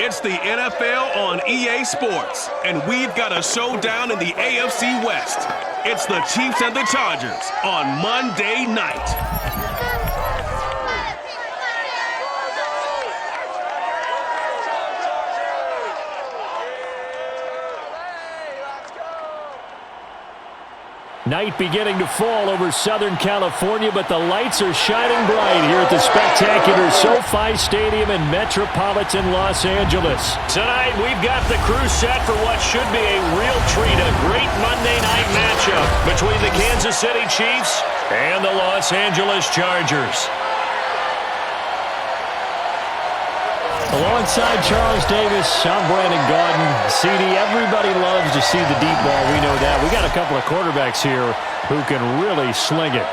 It's the NFL on EA Sports, and we've got a showdown in the AFC West. It's the Chiefs and the Chargers on Monday night. Night beginning to fall over Southern California, but the lights are shining bright here at the spectacular SoFi Stadium in metropolitan Los Angeles. Tonight, we've got the crew set for what should be a real treat, a great Monday night matchup between the Kansas City Chiefs and the Los Angeles Chargers. Alongside Charles Davis, I'm Brandon Gaudin. CD, everybody loves to see the deep ball. We know that. We got a couple of quarterbacks here who can really sling it.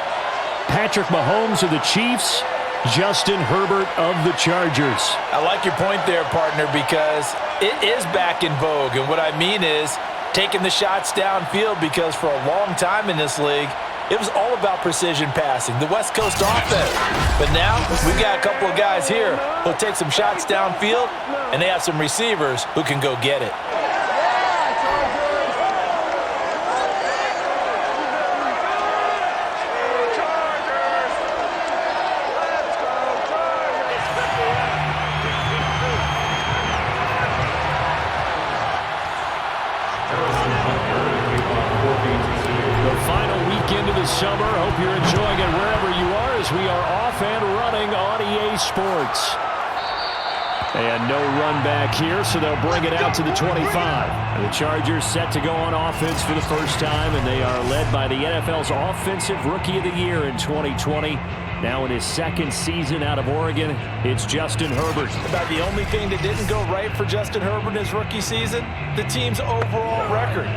Patrick Mahomes of the Chiefs, Justin Herbert of the Chargers. I like your point there, partner, because it is back in vogue. And what I mean is taking the shots downfield, because for a long time in this league, it was all about precision passing, the West Coast offense. But now we've got a couple of guys here who'll take some shots downfield, and they have some receivers who can go get it. Summer. Hope you're enjoying it wherever you are as we are off and running on EA Sports. And no run back here, so they'll bring it out to the 25. And the Chargers set to go on offense for the first time, and they are led by the NFL's Offensive Rookie of the Year in 2020. Now in his second season out of Oregon, it's Justin Herbert. About the only thing that didn't go right for Justin Herbert in his rookie season, the team's overall record.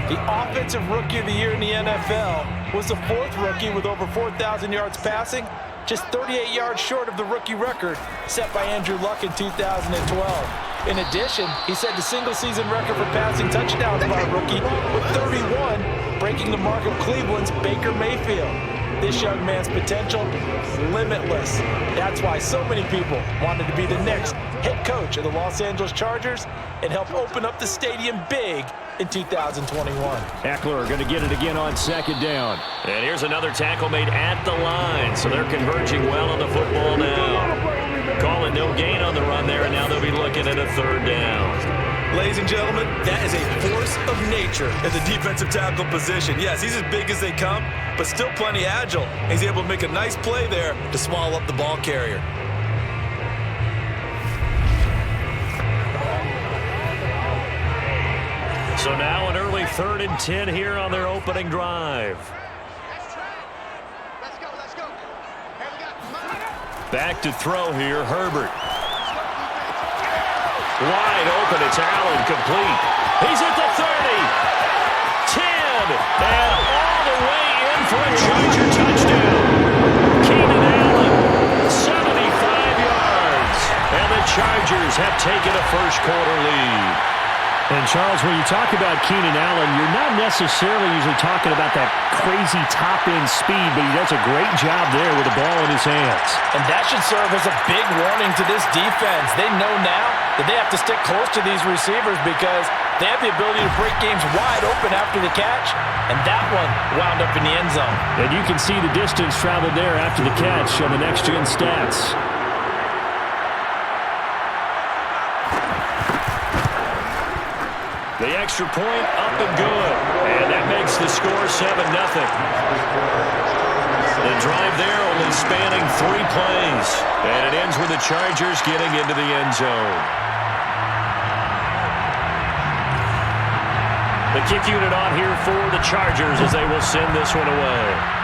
The Offensive Rookie of the Year in the NFL was the fourth rookie with over 4,000 yards passing, just 38 yards short of the rookie record set by Andrew Luck in 2012. In addition, he set the single-season record for passing touchdowns by a rookie with 31, breaking the mark of Cleveland's Baker Mayfield. This young man's potential is limitless. That's why so many people wanted to be the next head coach of the Los Angeles Chargers and help open up the stadium big in 2021. Eckler going to get it again on second down. And here's another tackle made at the line, so they're converging well on the football now. Calling no gain on the run there, and now they'll be looking at a third down. Ladies and gentlemen, that is a force of nature at the defensive tackle position. Yes, he's as big as they come, but still plenty agile. He's able to make a nice play there to swallow up the ball carrier. So now an early 3rd and 10 here on their opening drive. Back to throw here, Herbert. Wide open, it's Allen, complete. He's at the 30, 10, and all the way in for a Charger touchdown. Keenan Allen, 75 yards, and the Chargers have taken a first-quarter lead. And, Charles, when you talk about Keenan Allen, you're not necessarily usually talking about that crazy top-end speed, but he does a great job there with the ball in his hands. And that should serve as a big warning to this defense. They know now that they have to stick close to these receivers because they have the ability to break games wide open after the catch, and that one wound up in the end zone. And you can see the distance traveled there after the catch on the next-gen stats. The extra point up and good. And that makes the score 7-0. The drive there only spanning 3 plays. And it ends with the Chargers getting into the end zone. The kick unit on here for the Chargers as they will send this one away.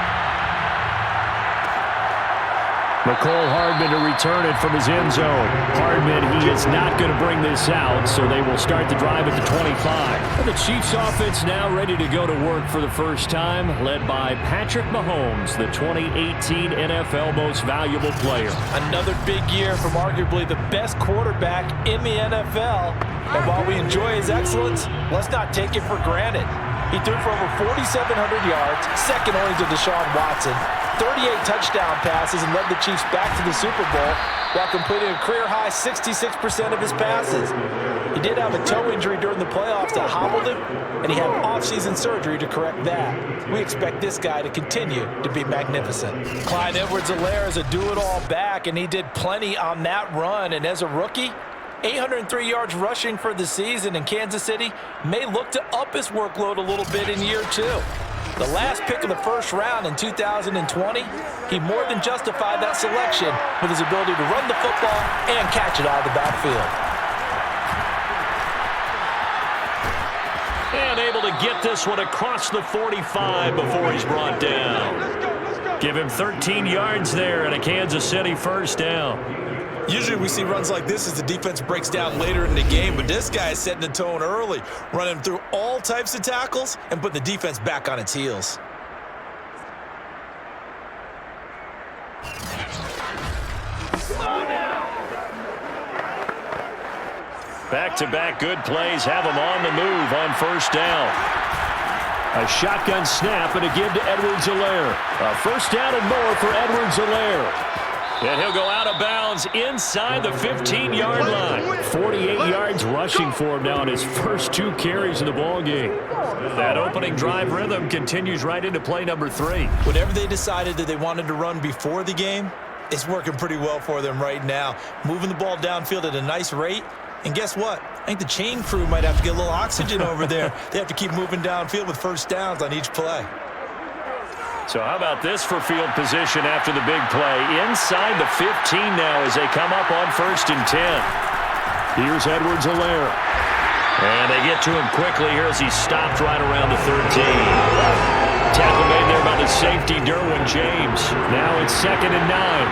McCole Hardman to return it from his end zone. Hardman, he is not going to bring this out, so they will start the drive at the 25. And the Chiefs offense now ready to go to work for the first time, led by Patrick Mahomes, the 2018 NFL Most Valuable Player. Another big year from arguably the best quarterback in the NFL. And while we enjoy his excellence, let's not take it for granted. He threw for over 4,700 yards, second only to Deshaun Watson, 38 touchdown passes, and led the Chiefs back to the Super Bowl while completing a career-high 66% of his passes. He did have a toe injury during the playoffs that hobbled him, and he had off-season surgery to correct that. We expect this guy to continue to be magnificent. Clyde Edwards-Helaire is a do-it-all back, and he did plenty on that run. And as a rookie, 803 yards rushing for the season, and Kansas City may look to up his workload a little bit in year 2. The last pick of the first round in 2020, he more than justified that selection with his ability to run the football and catch it out of the backfield. And able to get this one across the 45 before he's brought down. Give him 13 yards there and a Kansas City first down. Usually we see runs like this as the defense breaks down later in the game, but this guy is setting the tone early, running through all types of tackles and putting the defense back on its heels. Back-to-back good plays have him on the move on first down. A shotgun snap and a give to Edwards-Helaire. A first down and more for Edwards-Helaire. And he'll go out of bounds inside the 15-yard line. 48 yards rushing for him now in his first 2 carries of the ballgame. That opening drive rhythm continues right into play number 3. Whatever they decided that they wanted to run before the game, it's working pretty well for them right now. Moving the ball downfield at a nice rate. And guess what? I think the chain crew might have to get a little oxygen over there. They have to keep moving downfield with first downs on each play. So how about this for field position after the big play? Inside the 15 now as they come up on 1st and 10. Here's Edwards-Helaire. And they get to him quickly here as he's stopped right around the 13. Tackle made there by the safety, Derwin James. Now it's 2nd and 9.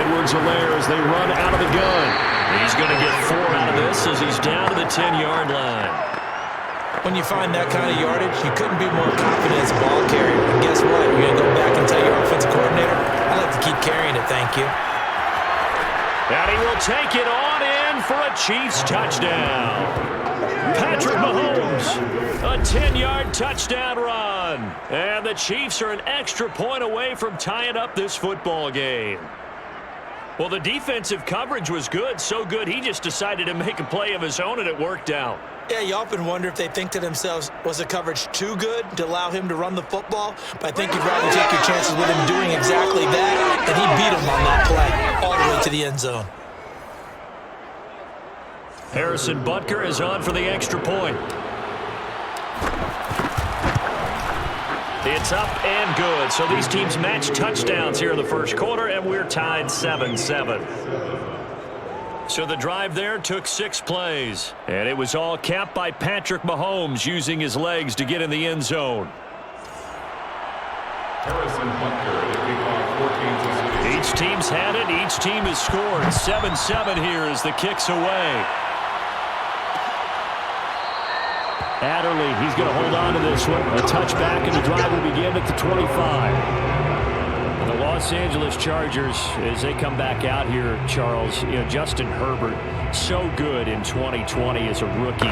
Edwards-Helaire as they run out of the gun. He's going to get 4 out of this as he's down to the 10-yard line. When you find that kind of yardage, you couldn't be more confident as a ball carrier. And guess what? You're going to go back and tell your offensive coordinator, I'd like to keep carrying it, thank you. And he will take it on in for a Chiefs touchdown. Patrick Mahomes, a 10-yard touchdown run. And the Chiefs are an extra point away from tying up this football game. Well, the defensive coverage was good, so good he just decided to make a play of his own, and it worked out. Yeah, you often wonder if they think to themselves, was the coverage too good to allow him to run the football? But I think you'd rather take your chances with him doing exactly that, and he beat him on that play all the way to the end zone. Harrison Butker is on for the extra point. It's up and good. So these teams match touchdowns here in the first quarter, and we're tied 7-7. So the drive there took 6 plays, and it was all capped by Patrick Mahomes using his legs to get in the end zone. Each team's had it. Each team has scored. 7-7 here as the kick's away. Adderley, he's going to hold on to this one. A touchback, and the drive will begin at the 25. The Los Angeles Chargers, as they come back out here, Charles, Justin Herbert, so good in 2020 as a rookie.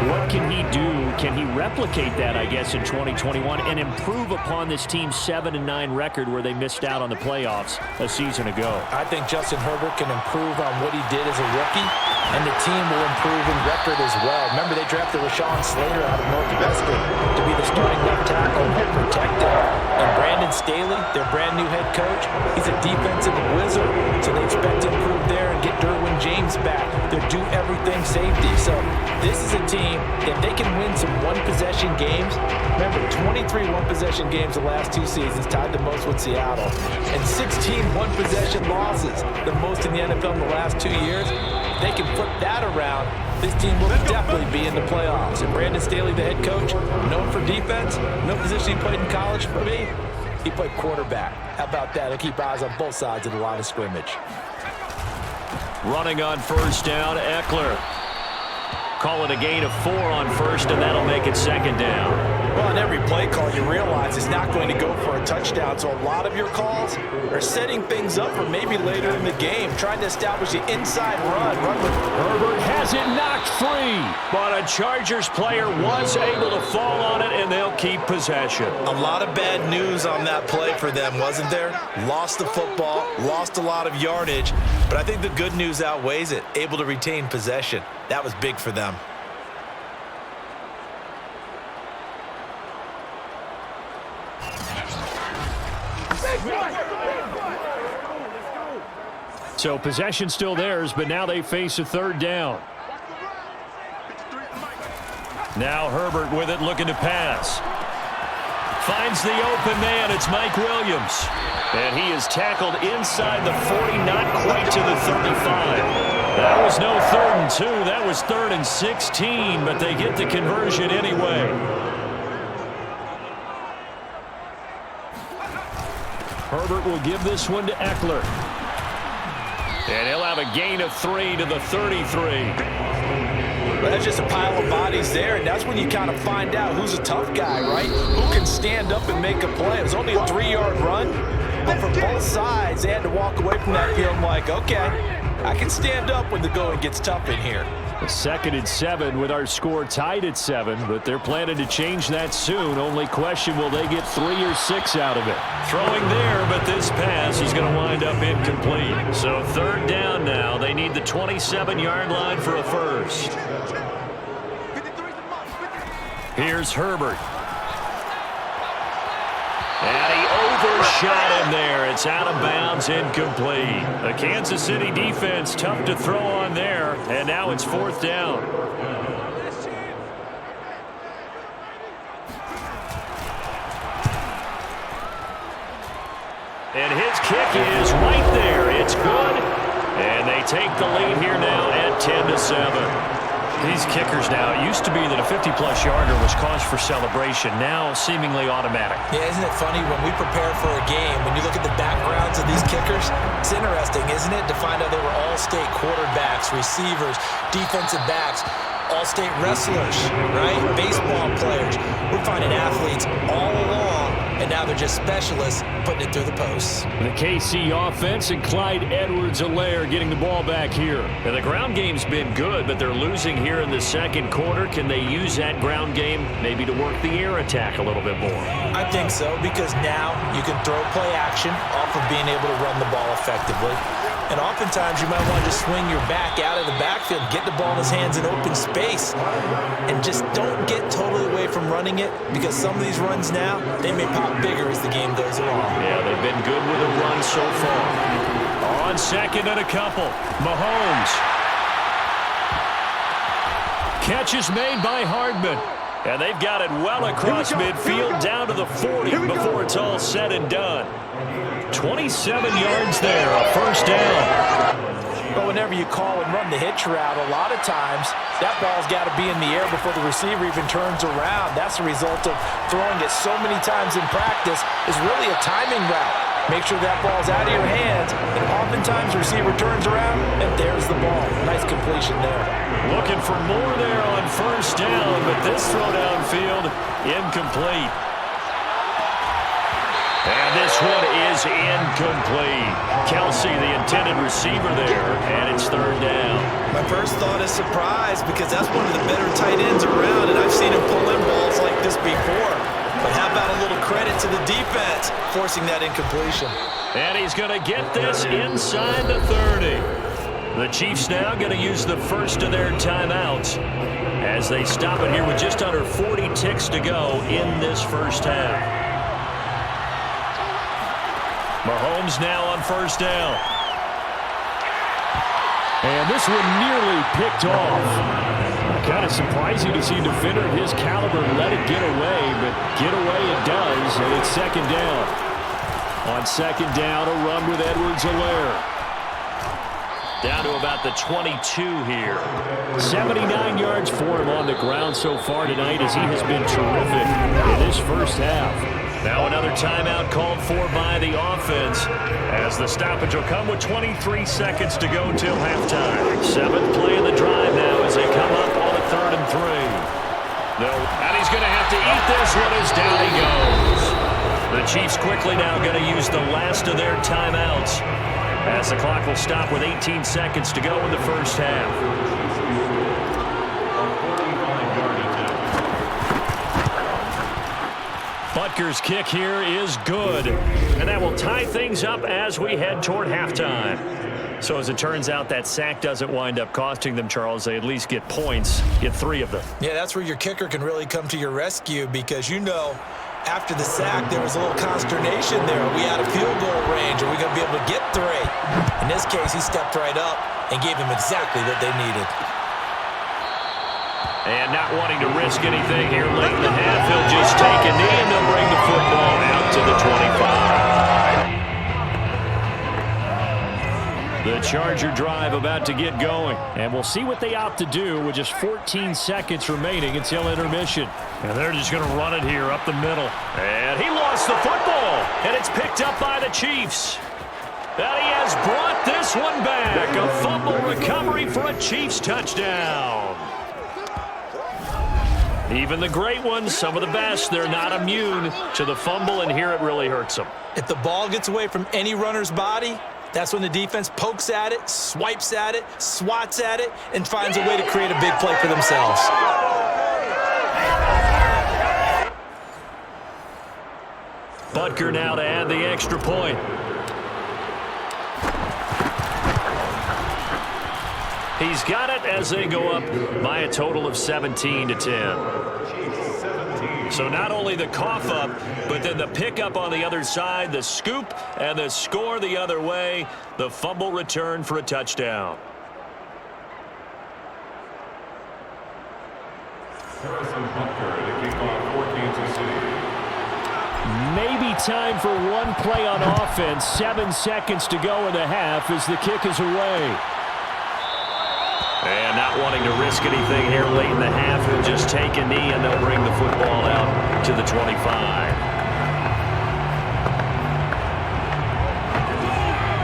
What can he do? Can he replicate that, I guess, in 2021 and improve upon this team's 7-9 record where they missed out on the playoffs a season ago? I think Justin Herbert can improve on what he did as a rookie, and the team will improve in record as well. Remember, they drafted Rashawn Slater out of Northwestern to be the starting left tackle and help protect him. And Brandon Staley, their brand new head coach, he's a defensive wizard, so they expect to improve there and get Derwin James back. They're do everything safety. So this is a team that they can win some one-possession games. Remember, 23 one-possession games the last 2 seasons, tied the most with Seattle. And 16 one-possession losses, the most in the NFL in the last 2 years. If they can flip that around, this team will definitely be in the playoffs. And Brandon Staley, the head coach, known for defense, no position he played in college for me, he played quarterback. How about that? He'll keep eyes on both sides of the line of scrimmage. Running on first down, Eckler. Call it a gain of 4 on first, and that'll make it 2nd down. Well, on every play call, you realize it's not going to go for a touchdown, so a lot of your calls are setting things up for maybe later in the game, trying to establish the inside run with Herbert has it knocked free, but a Chargers player was able to fall on it, and they'll keep possession. A lot of bad news on that play for them, wasn't there? Lost the football, lost a lot of yardage, but I think the good news outweighs it. Able to retain possession. That was big for them. So possession still theirs, but now they face a third down. Now Herbert with it, looking to pass. Finds the open man. It's Mike Williams. And he is tackled inside the 40, not quite to the 35. That was no 3rd and 2. That was 3rd and 16, but they get the conversion anyway. Herbert will give this one to Eckler. And he'll have a gain of 3 to the 33. Well, that's just a pile of bodies there, and that's when you kind of find out who's a tough guy, right? Who can stand up and make a play. It was only a 3-yard run, but for both sides, they had to walk away from that feeling like, okay, I can stand up when the going gets tough in here. A 2nd and 7 with our score tied at 7, but they're planning to change that soon. Only question, will they get 3 or 6 out of it? Throwing there, but this pass is going to wind up incomplete. So 3rd down now. They need the 27-yard line for a first. Here's Herbert. And he overshot him there. It's out of bounds, incomplete. The Kansas City defense tough to throw on there, and now it's 4th down. And his kick is right there. It's good. And they take the lead here now at 10-7. These kickers now, it used to be that a 50-plus yarder was cause for celebration, now seemingly automatic. Yeah, isn't it funny when we prepare for a game, when you look at the backgrounds of these kickers, it's interesting, isn't it, to find out they were all-state quarterbacks, receivers, defensive backs, all-state wrestlers, right? Baseball players. We're finding athletes all along, and now they're just specialists putting it through the posts. The KC offense and Clyde Edwards-Helaire getting the ball back here. And the ground game's been good, but they're losing here in the 2nd quarter. Can they use that ground game maybe to work the air attack a little bit more? I think so, because now you can throw play action off of being able to run the ball effectively. And oftentimes you might want to just swing your back out of the backfield, get the ball in his hands in open space, and just don't get totally away from running it, because some of these runs now, they may pop bigger as the game goes along. Yeah, they've been good with a run so far. On 2nd and a couple, Mahomes. Catch is made by Hardman. And they've got it well across midfield down to the 40 before it's all said and done. 27 yards there, a 1st down. But whenever you call and run the hitch route, a lot of times that ball's got to be in the air before the receiver even turns around. That's the result of throwing it so many times in practice. Is really a timing route. Make sure that ball's out of your hands, and oftentimes the receiver turns around, and there's the ball. Nice completion there. Looking for more there on 1st down, but this throw downfield, incomplete. And this one is incomplete. Kelsey, the intended receiver there, and it's 3rd down. My first thought is surprise, because that's one of the better tight ends around, and I've seen him pull in balls like this before. But how about a little credit to the defense forcing that incompletion? And he's going to get this inside the 30. The Chiefs now going to use the first of their timeouts as they stop it here with just under 40 ticks to go in this first half. Mahomes now on 1st down. And this one nearly picked off. Kind of surprising to see a defender of his caliber let it get away, but get away it does, and it's 2nd down. On 2nd down, a run with Edwards-Helaire. Down to about the 22 here. 79 yards for him on the ground so far tonight, as he has been terrific in this first half. Now another timeout called for by the offense, as the stoppage will come with 23 seconds to go till halftime. 7th play of the drive now as they come up on a 3rd and 3. And he's going to have to eat this one as down he goes. The Chiefs quickly now going to use the last of their timeouts as the clock will stop with 18 seconds to go in the first half. Butker's kick here is good. And that will tie things up as we head toward halftime. So as it turns out, that sack doesn't wind up costing them, Charles. They at least get points, get 3 of them. Yeah, that's where your kicker can really come to your rescue because, you know, after the sack, there was a little consternation there. Are we out of field goal range? Are we going to be able to get 3? In this case, he stepped right up and gave them exactly what they needed. And not wanting to risk anything here late in the half, he'll just take a knee and they'll bring the football out to the 25. The Charger drive about to get going. And we'll see what they opt to do with just 14 seconds remaining until intermission. And they're just going to run it here up the middle. And he lost the football. And it's picked up by the Chiefs. And he has brought this one back. A fumble recovery for a Chiefs touchdown. Even the great ones, some of the best, they're not immune to the fumble, and here it really hurts them. If the ball gets away from any runner's body, that's when the defense pokes at it, swipes at it, swats at it, and finds a way to create a big play for themselves. Butker now to add the extra point. He's got it as they go up by a total of 17-10. So not only the cough up, but then the pickup on the other side, the scoop, and the score the other way. The fumble return for a touchdown. Maybe time for one play on offense. 7 seconds to go in the half as the kick is away. And not wanting to risk anything here late in the half, he'll just take a knee and they'll bring the football out to the 25.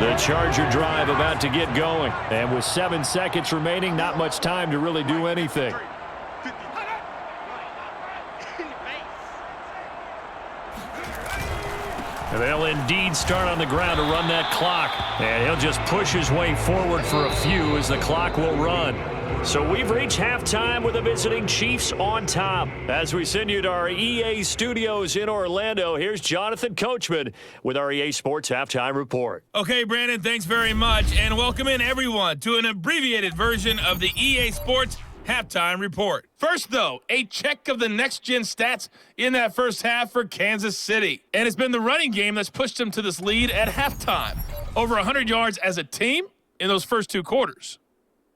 The Charger drive about to get going. And with 7 seconds remaining, not much time to really do anything. And they'll indeed start on the ground to run that clock. And he'll just push his way forward for a few as the clock will run. So we've reached halftime with the visiting Chiefs on top. As we send you to our EA studios in Orlando, here's Jonathan Coachman with our EA Sports Halftime Report. Okay, Brandon, thanks very much. And welcome in, everyone, to an abbreviated version of the EA Sports Halftime Report. First, though, a check of the next-gen stats in that first half for Kansas City. And it's been the running game that's pushed them to this lead at halftime. Over 100 yards as a team in those first 2 quarters.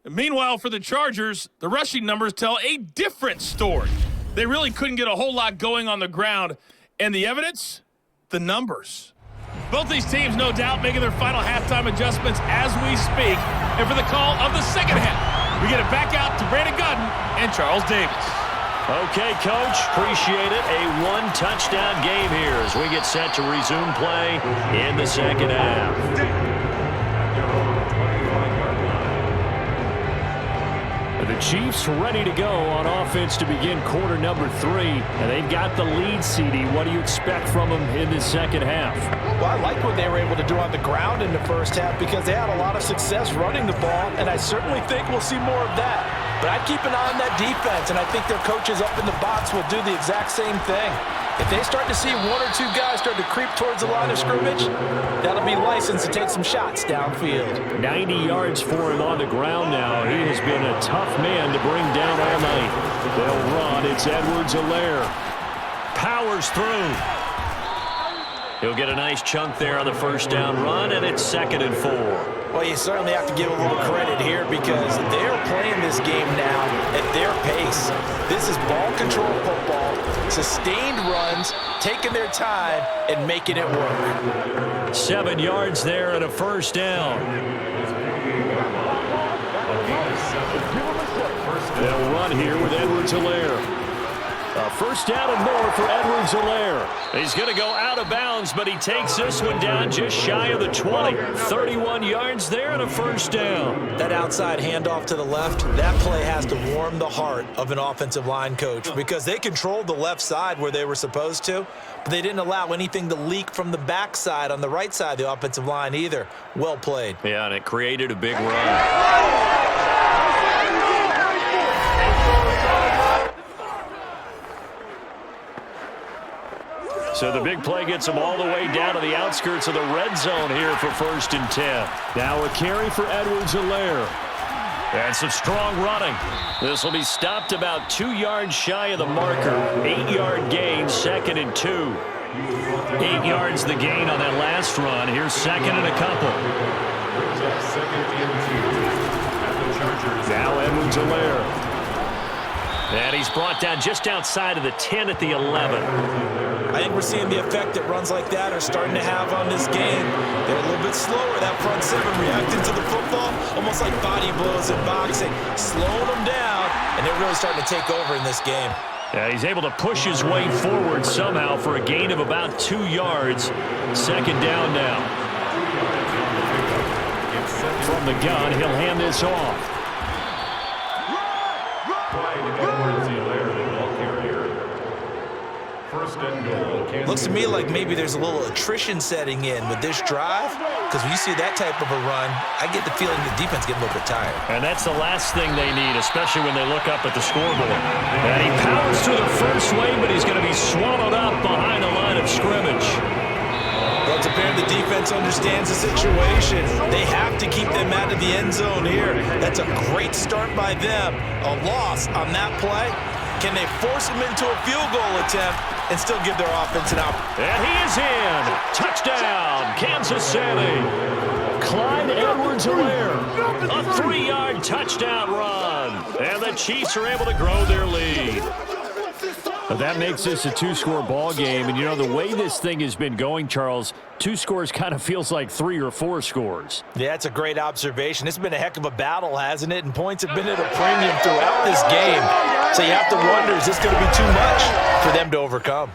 And meanwhile, for the Chargers, the rushing numbers tell a different story. They really couldn't get a whole lot going on the ground. And the evidence? The numbers. Both these teams, no doubt, making their final halftime adjustments as we speak. And for the call of the second half, we get it back out to Brandon Gudden and Charles Davis. Okay, Coach, appreciate it. A 1-touchdown game here as we get set to resume play in the second half. The Chiefs ready to go on offense to begin quarter number 3. And they've got the lead, CD. What do you expect from them in the second half? Well, I like what they were able to do on the ground in the first half because they had a lot of success running the ball, and I certainly think we'll see more of that. But I'd keep an eye on that defense, and I think their coaches up in the box will do the exact same thing. If they start to see 1 or 2 guys start to creep towards the line of scrimmage, that'll be licensed to take some shots downfield. 90 yards for him on the ground now. He has been a tough man to bring down all night. They'll run. It's Edwards-Helaire. Powers through. He'll get a nice chunk there on the first down run, and it's 2nd and 4. Well, you certainly have to give a little credit here because they're playing this game now at their pace. This is ball control football, sustained runs, taking their time, and making it work. 7 yards there and a first down. They'll run here with Edwards-Helaire. A first down and more for Edwards-Helaire. He's going to go out of bounds, but he takes this one down just shy of the 20. 31 yards there and a first down. That outside handoff to the left, that play has to warm the heart of an offensive line coach because they controlled the left side where they were supposed to, but they didn't allow anything to leak from the backside on the right side of the offensive line either. Well played. Yeah, and it created a big run. So the big play gets them all the way down to the outskirts of the red zone here for 1st and 10. Now a carry for Edwards-Helaire. And some strong running. This will be stopped about 2 yards shy of the marker. 8-yard gain, 2nd and 2. 8 yards the gain on that last run. Here's 2nd and a couple. Now Edwards-Helaire. And he's brought down just outside of the 10 at the 11. I think we're seeing the effect that runs like that are starting to have on this game. They're a little bit slower, that front seven, reacting to the football, almost like body blows in boxing, slowing them down, and they're really starting to take over in this game. Yeah, he's able to push his way forward somehow for a gain of about 2 yards. 2nd down now. From the gun, he'll hand this off. Looks to me like maybe there's a little attrition setting in with this drive, because when you see that type of a run, I get the feeling the defense getting a little bit tired. And that's the last thing they need, especially when they look up at the scoreboard. And he powers through the first wave, but he's going to be swallowed up behind the line of scrimmage. Well, it's apparent the defense understands the situation. They have to keep them out of the end zone here. That's a great start by them. A loss on that play. Can they force them into a field goal attempt and still give their offense an out? And he is in. Touchdown, Kansas City. Clyde Edwards-Helaire. A 3-yard touchdown run. And the Chiefs are able to grow their lead. But that makes this a 2-score ball game. And, you know, the way this thing has been going, Charles, 2 scores kind of feels like 3 or 4 scores. Yeah, it's a great observation. It's been a heck of a battle, hasn't it? And points have been at a premium throughout this game. So you have to wonder, is this going to be too much for them to overcome?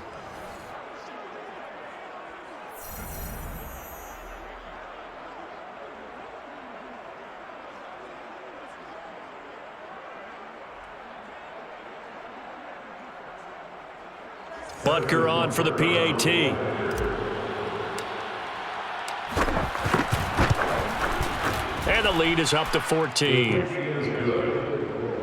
Butker on for the PAT. And the lead is up to 14.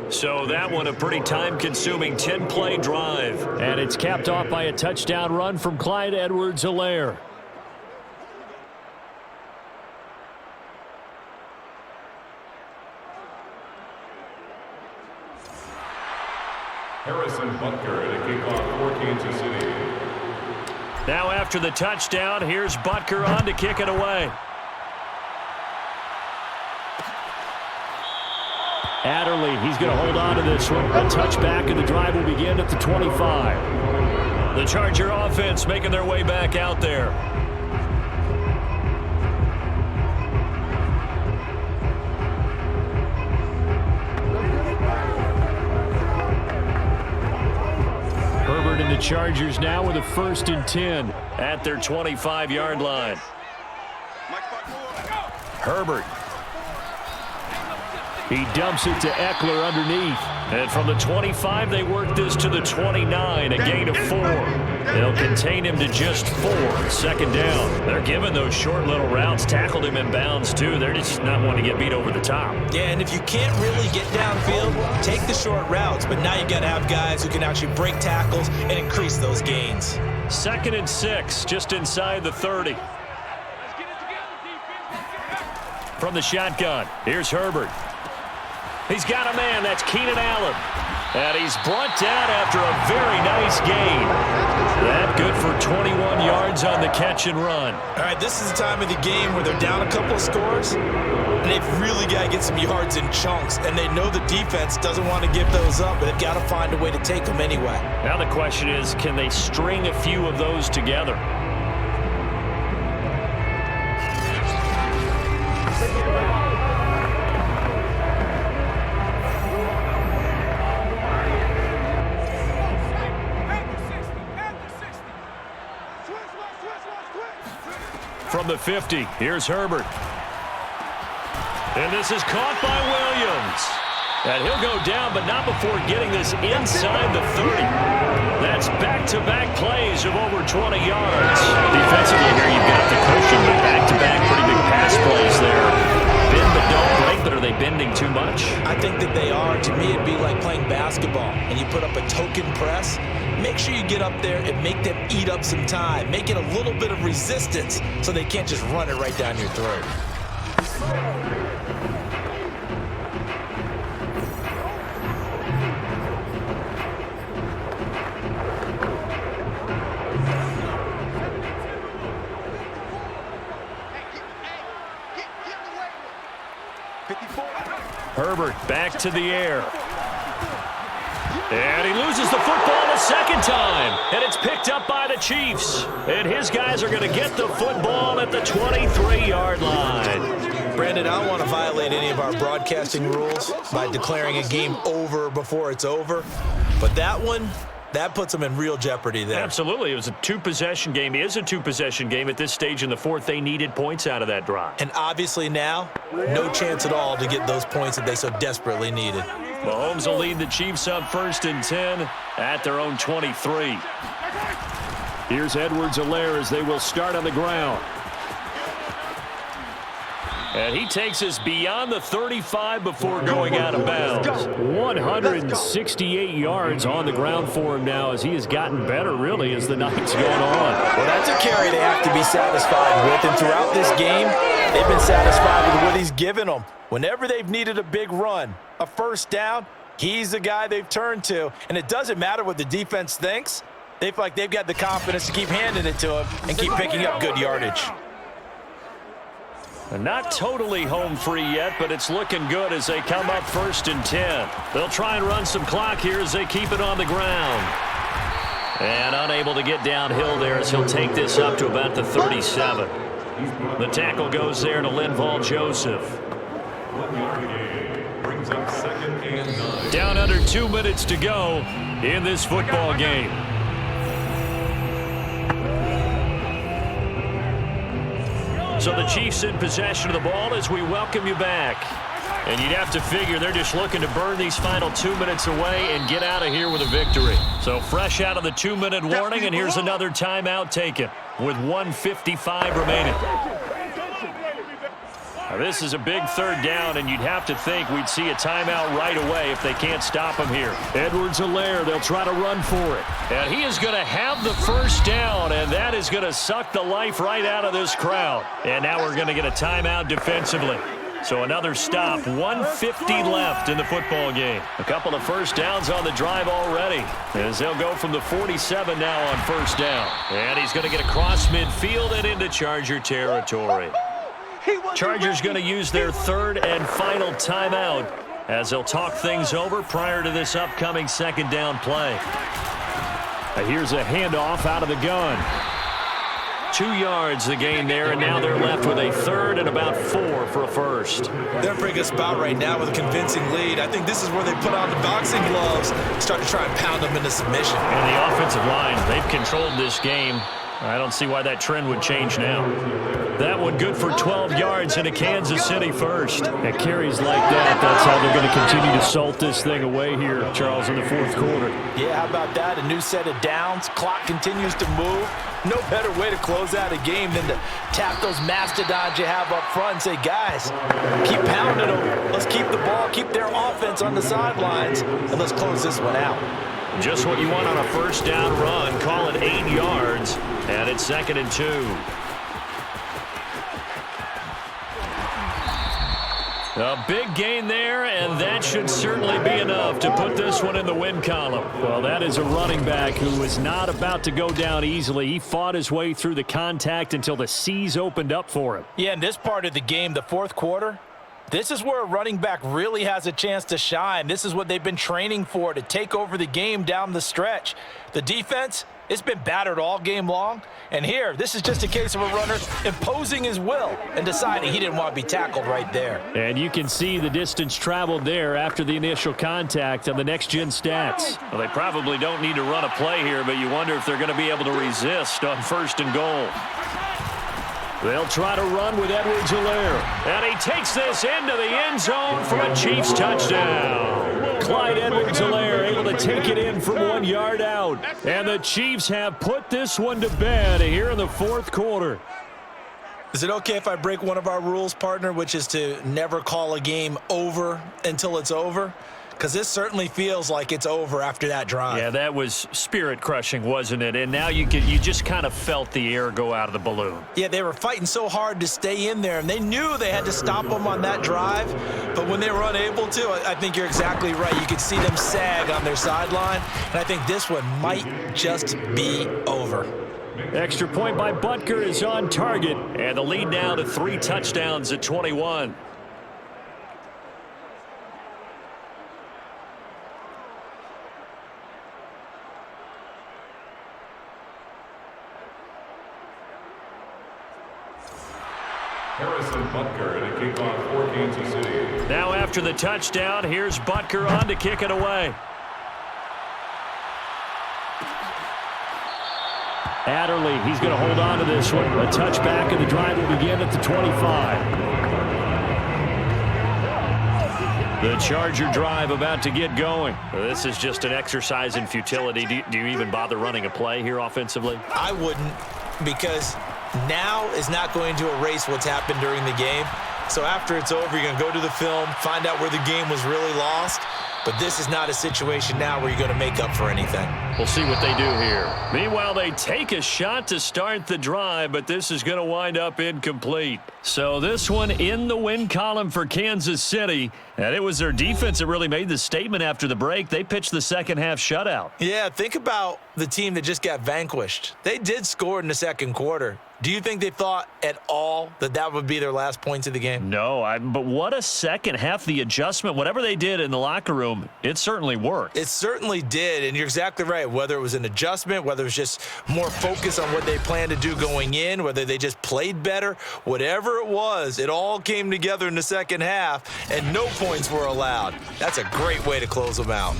So that one a pretty time-consuming 10-play drive. And it's capped off by a touchdown run from Clyde Edwards-Helaire. Harrison Butker to kick off for Kansas City. Now after the touchdown, here's Butker on to kick it away. Adderley, he's going to hold on to this one. A touchback, and the drive will begin at the 25. The Charger offense making their way back out there. Herbert and the Chargers now with a 1st and 10 at their 25-yard line. Herbert. He dumps it to Eckler underneath. And from the 25, they work this to the 29, a gain of 4. They'll contain him to just 4. 2nd down. They're giving those short little routes. Tackled him in bounds, too. They're just not wanting to get beat over the top. Yeah, and if you can't really get downfield, take the short routes. But now you got to have guys who can actually break tackles and increase those gains. 2nd and 6, just inside the 30. From the shotgun, here's Herbert. He's got a man. That's Keenan Allen. And he's brought down after a very nice gain. That good for 21 yards on the catch and run. All right, this is the time of the game where they're down a couple of scores, and they've really got to get some yards in chunks, and they know the defense doesn't want to give those up, but they've got to find a way to take them anyway. Now the question is, can they string a few of those together? From the 50, here's Herbert. And this is caught by Williams. And he'll go down, but not before getting this inside the 30. That's back-to-back plays of over 20 yards. Defensively here, you've got the cushion, but back-to-back pretty big pass plays there. Bend but don't break, but are they bending too much? I think that they are. To me, it'd be like playing basketball, and you put up a token press. Make sure you get up there and make them eat up some time. Make it a little bit of resistance so they can't just run it right down your throat. Herbert back to the air. And he loses the football a second time. And it's picked up by the Chiefs. And his guys are going to get the football at the 23-yard line. Brandon, I don't want to violate any of our broadcasting rules by declaring a game over before it's over. But that one, that puts them in real jeopardy there. Absolutely. It was a two-possession game. It is a two-possession game at this stage in the fourth. They needed points out of that drive. And obviously now, no chance at all to get those points that they so desperately needed. Mahomes will lead the Chiefs up 1st and 10 at their own 23. Here's Edwards-Helaire as they will start on the ground. And he takes us beyond the 35 before going out of bounds. 168 yards on the ground for him now as he has gotten better, really, as the night's gone on. Well, that's a carry they have to be satisfied with. And throughout this game, they've been satisfied with what he's given them. Whenever they've needed a big run, a first down, he's the guy they've turned to. And it doesn't matter what the defense thinks. They feel like they've got the confidence to keep handing it to him and keep picking up good yardage. Not totally home free yet, but it's looking good as they come up 1st and 10. They'll try and run some clock here as they keep it on the ground. And unable to get downhill there as he'll take this up to about the 37. The tackle goes there to Linval Joseph. 1 yard gain brings up 2nd and 9. Down under 2 minutes to go in this football game. So the Chiefs in possession of the ball as we welcome you back. And you'd have to figure they're just looking to burn these final 2 minutes away and get out of here with a victory. So fresh out of the 2-minute warning, and here's another timeout taken with 1:55 remaining. Now this is a big 3rd down, and you'd have to think we'd see a timeout right away if they can't stop him here. Edwards-Helaire, they'll try to run for it. And he is going to have the 1st down, and that is going to suck the life right out of this crowd. And now we're going to get a timeout defensively. So another stop, 1:50 left in the football game. A couple of 1st downs on the drive already, as they'll go from the 47 now on 1st down. And he's going to get across midfield and into Charger territory. Chargers going to use their 3rd and final timeout as they'll talk things over prior to this upcoming 2nd down play. Here's a handoff out of the gun. 2 yards the gain there, and now they're left with a 3rd and about 4 for a 1st. They're in a pretty good spot right now with a convincing lead. I think this is where they put on the boxing gloves and start to try and pound them into submission. And the offensive line, they've controlled this game. I don't see why that trend would change now. That one good for 12 yards into Kansas City 1st. At carries like that, that's how they're going to continue to salt this thing away here, Charles, in the 4th quarter. Yeah, how about that? A new set of downs. Clock continues to move. No better way to close out a game than to tap those mastodons you have up front and say, guys, keep pounding them. Let's keep the ball, keep their offense on the sidelines, and let's close this one out. Just what you want on a 1st down run. Call it 8 yards, and it's 2nd and 2. A big gain there, and that should certainly be enough to put this one in the win column. Well, that is a running back who was not about to go down easily. He fought his way through the contact until the seas opened up for him. Yeah, in this part of the game, the 4th quarter, this is where a running back really has a chance to shine. This is what they've been training for, to take over the game down the stretch. The defense It's been battered all game long. And here, this is just a case of a runner imposing his will and deciding he didn't want to be tackled right there. And you can see the distance traveled there after the initial contact on the next-gen stats. Well, they probably don't need to run a play here, but you wonder if they're going to be able to resist on 1st and goal. They'll try to run with Edwards-Helaire. And he takes this into the end zone for a Chiefs touchdown. Clyde Edwards-Helaire able to take it in from 1 yard out. And the Chiefs have put this one to bed here in the 4th quarter. Is it okay if I break one of our rules, partner, which is to never call a game over until it's over? Because this certainly feels like it's over after that drive. Yeah, that was spirit-crushing, wasn't it? And now you just kind of felt the air go out of the balloon. Yeah, they were fighting so hard to stay in there, and they knew they had to stop them on that drive. But when they were unable to, I think you're exactly right. You could see them sag on their sideline, and I think this one might just be over. Extra point by Butker is on target, and the lead now to 3 touchdowns at 21. Harrison Butker and a kickoff for Kansas City. Now after the touchdown, here's Butker on to kick it away. Adderley, he's going to hold on to this one. A touchback, and the drive will begin at the 25. The Charger drive about to get going. This is just an exercise in futility. Do you even bother running a play here offensively? I wouldn't, because now is not going to erase what's happened during the game. So after it's over, you're going to go to the film, find out where the game was really lost. But this is not a situation now where you're going to make up for anything. We'll see what they do here. Meanwhile, they take a shot to start the drive, but this is going to wind up incomplete. So this one in the win column for Kansas City. And it was their defense that really made the statement after the break. They pitched the second-half shutout. Yeah, think about the team that just got vanquished. They did score in the 2nd quarter. Do you think they thought at all that that would be their last points of the game? No, but what a second half. The adjustment, whatever they did in the locker room, it certainly worked. It certainly did, and you're exactly right. Whether it was an adjustment, whether it was just more focus on what they planned to do going in, whether they just played better, whatever it was, it all came together in the second half, and no points were allowed. That's a great way to close them out.